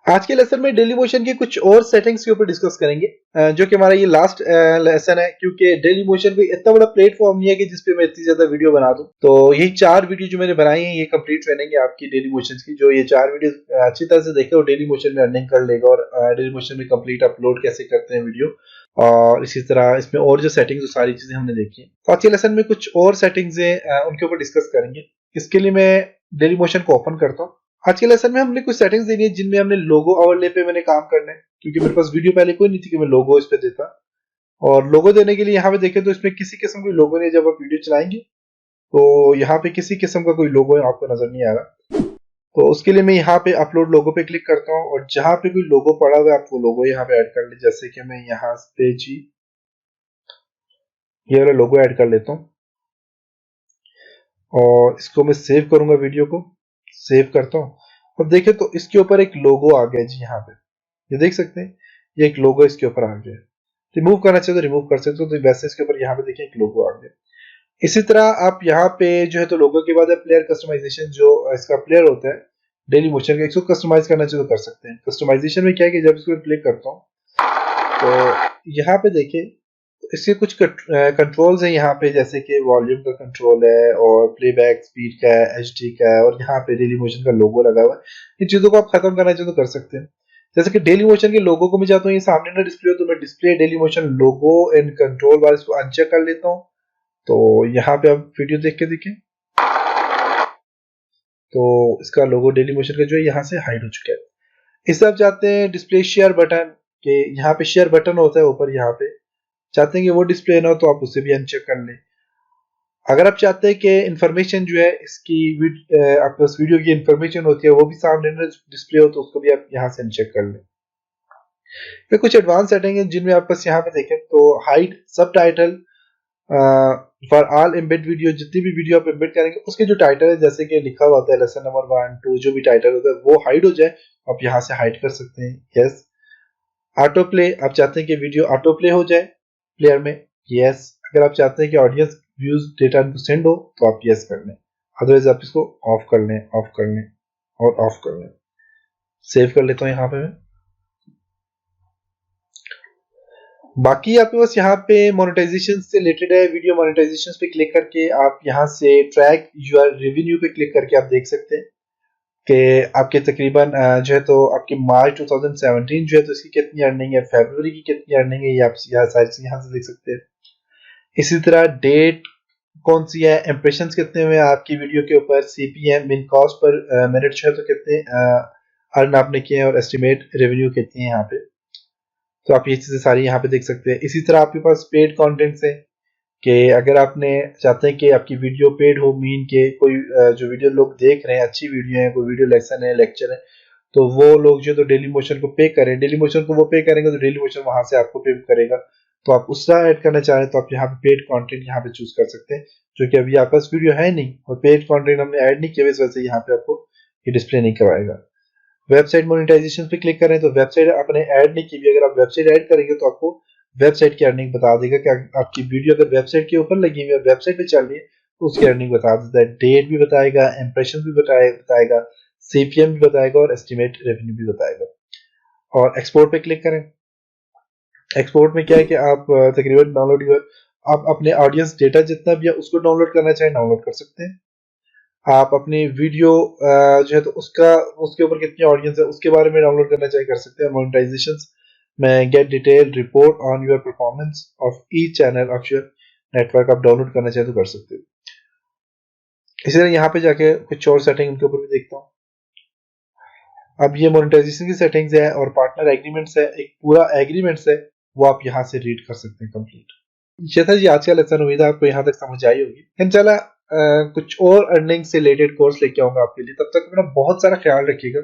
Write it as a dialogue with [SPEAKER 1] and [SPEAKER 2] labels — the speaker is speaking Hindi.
[SPEAKER 1] आज के लेसन में डेली मोशन की कुछ और सेटिंग्स के ऊपर डिस्कस करेंगे, जो कि हमारा ये लास्ट लेसन है, क्योंकि डेली मोशन कोई इतना बड़ा प्लेटफॉर्म नहीं है कि जिसपे मैं इतनी ज्यादा वीडियो बना दूं। तो यही 4 वीडियो जो मैंने बनाई है ये कंप्लीट रहेंगे आपकी डेली मोशन की। जो ये 4 वीडियो अच्छी तरह से देखे और डेली मोशन में अर्निंग कर लेगा, और डेली मोशन में कंप्लीट अपलोड कैसे करते हैं वीडियो, और इसी तरह इसमें और जो सेटिंग्स सारी चीजें हमने देखी है। तो आज के लेसन में कुछ और सेटिंग्स है उनके ऊपर डिस्कस करेंगे। इसके लिए मैं डेली मोशन को ओपन करता हूँ। आज के लेसन में हमने कुछ सेटिंग्स देनी है जिनमें हमने लोगो ओवरले पे मैंने काम करना है, क्योंकि मेरे पास वीडियो पहले कोई नहीं थी कि मैं लोगो इस पे देता। और लोगो देने के लिए यहाँ पे देखें तो इसमें किसी किस्म की लोगो नहीं है। जब आप वीडियो चलाएंगे तो यहाँ पे किसी किस्म का कोई लोगो आपको नजर नहीं आएगा। तो उसके लिए मैं यहाँ पे अपलोड लोगो पे क्लिक करता हूँ, और जहां पे कोई लोगो पड़ा हुआ है आप वो लोगो यहाँ पे ऐड कर ले। जैसे कि मैं यहाँ पे जी ये वाला लोगो ऐड कर लेता हूँ, और इसको मैं सेव करूंगा, वीडियो को सेव करता हूँ। अब देखें तो इसके ऊपर एक लोगो आ गया जी। यहाँ पे ये देख सकते हैं, ये एक लोगो इसके ऊपर आ गया। रिमूव करना चाहिए तो रिमूव कर सकते हो। तो वैसे इसके ऊपर यहाँ पे देखिए एक लोगो आ गया। इसी तरह आप यहाँ पे जो है तो लोगो के बाद प्लेयर कस्टमाइजेशन, जो इसका प्लेयर होता है डेली मोशन का, इसको कस्टमाइज करना चाहिए तो कर सकते हैं। कस्टमाइजेशन में क्या है कि जब इसको प्ले करता हूँ तो यहाँ पे देखिए इसके कुछ कंट्रोल्स हैं यहाँ पे, जैसे कि वॉल्यूम का कंट्रोल है, और प्लेबैक स्पीड का है, एचडी का है, और यहाँ पे डेली मोशन का लोगो लगा हुआ है। इन चीजों को आप खत्म करना चाहे तो कर सकते हैं। जैसे कि डेली मोशन के लोगो को मैं चाहता हूँ ये सामने ना डिस्प्ले हो, तो मैं display Dailymotion logo and control bar uncheck अनचेक कर लेता हूँ। तो यहाँ पे आप वीडियो देख के देखें तो इसका लोगो डेली मोशन का जो है यहाँ से हाइड हो चुका है। इससे आप चाहते हैं डिस्प्ले शेयर बटन के, यहाँ पे शेयर बटन होता है ऊपर, यहाँ पे चाहते हैं कि वो डिस्प्ले ना हो तो आप उसे भी अनचेक कर लें। अगर आप चाहते हैं कि इंफॉर्मेशन जो है इसकी आपके पास वीडियो की इंफॉर्मेशन होती है वो भी सामने ना डिस्प्ले हो, तो उसको भी आप यहाँ से अनचेक कर लें। फिर कुछ एडवांस सेटिंग है जिनमें आप बस यहाँ पे देखें तो हाइड सब title for all embed video. जितनी भी वीडियो आप एम्बेड करेंगे उसके जो टाइटल है, जैसे कि लिखा हुआ होता है लेसन नंबर 1 2, जो भी टाइटल होता है वो हाइड हो जाए, आप यहाँ से हाइड कर सकते हैं। यस। ऑटो प्ले, आप चाहते हैं कि वीडियो ऑटो प्ले हो जाए प्लेयर में, यस। अगर आप चाहते हैं कि ऑडियंस व्यूज डेटा इनको सेंड हो तो आप यस कर लें, अदरवाइज आप इसको ऑफ कर लें, ऑफ कर लें और ऑफ कर लें। सेव कर लेता हूँ यहाँ पे मैं। बाकी आपके पास यहाँ पे मोनेटाइजेशन से रिलेटेड है। वीडियो मोनेटाइजेशन पे क्लिक करके आप यहाँ से ट्रैक यूर रेवेन्यू पे क्लिक करके आप देख सकते हैं कि आपके तकरीबन जो है तो आपकी मार्च 2017 जो है तो इसकी कितनी अर्निंग है, फरवरी की कितनी अर्निंग है, ये आप यहाँ से देख सकते हैं। इसी तरह डेट कौन सी है, इंप्रेशन कितने हुए आपकी वीडियो के ऊपर, CPM mean cost per minute जो है तो कितने अर्न आपने किए हैं, और एस्टिमेट रेवेन्यू कितनी है यहाँ पे। तो आप ये चीजें सारी यहाँ पे देख सकते हैं। इसी तरह आपके पास पेड कंटेंट्स है कि अगर आपने चाहते हैं कि आपकी वीडियो पेड हो, मीन के कोई जो वीडियो लोग देख रहे हैं अच्छी वीडियो है, कोई वीडियो लेसन है, लेक्चर है, तो वो लोग जो तो डेली मोशन को पे करें, डेली मोशन को वो पे करेंगे तो डेली मोशन वहां से आपको पे करेगा। तो आप उसका ऐड करना चाहें तो आप यहाँ पे पेड कंटेंट यहाँ पे चूज कर सकते हैं, जो कि अभी आपके पास वीडियो है नहीं और पेड कंटेंट हमने ऐड नहीं किया, इस वजह से यहाँ पे आपको ये डिस्प्ले नहीं करवाएगा। वेबसाइट मोनेटाइजेशन पे क्लिक करें तो वेबसाइट आपने ऐड नहीं की भी, अगर आप वेबसाइट ऐड करेंगे तो आपको वेबसाइट की अर्निंग बता देगा कि आपकी वीडियो अगर वेबसाइट के ऊपर लगी हुई है, वेबसाइट पे चल रही है, तो उसकी अर्निंग बता देता है। डेट भी बताएगा, इंप्रेशन भी बताएगा, सीपीएम भी बताएगा, और एस्टिमेट रेवेन्यू भी बताएगा। और एक्सपोर्ट पे क्लिक करें। एक्सपोर्ट में क्या है कि आप तकरीबन डाउनलोड आप अपने ऑडियंस डेटा जितना भी है उसको डाउनलोड करना चाहें डाउनलोड कर सकते हैं। आप अपनी वीडियो जो है तो उसके ऊपर कितनी ऑडियंस है उसके बारे में डाउनलोड करना चाहिए कर सकते हैं। मोनेटाइजेशन में gate detail report on your performance of each channel of your network आप डाउनलोड करना चाहिए तो कर सकते हो। इसी तरह यहाँ पे जाके कुछ और सेटिंग उनके ऊपर भी देखता हूँ। अब ये मोनेटाइजेशन की सेटिंग्स है और पार्टनर एग्रीमेंट्स है, एक पूरा एग्रीमेंट्स है, वो आप यहाँ से रीड कर सकते हैं कंप्लीट। ये था जी आज का लेसन, उम्मीद है आपको यहाँ तक समझ आई होगी। इंशाल्लाह कुछ और अर्निंग से रिलेटेड कोर्स लेके आऊंगा आपके लिए। तब तक अपना बहुत सारा ख्याल रखिएगा।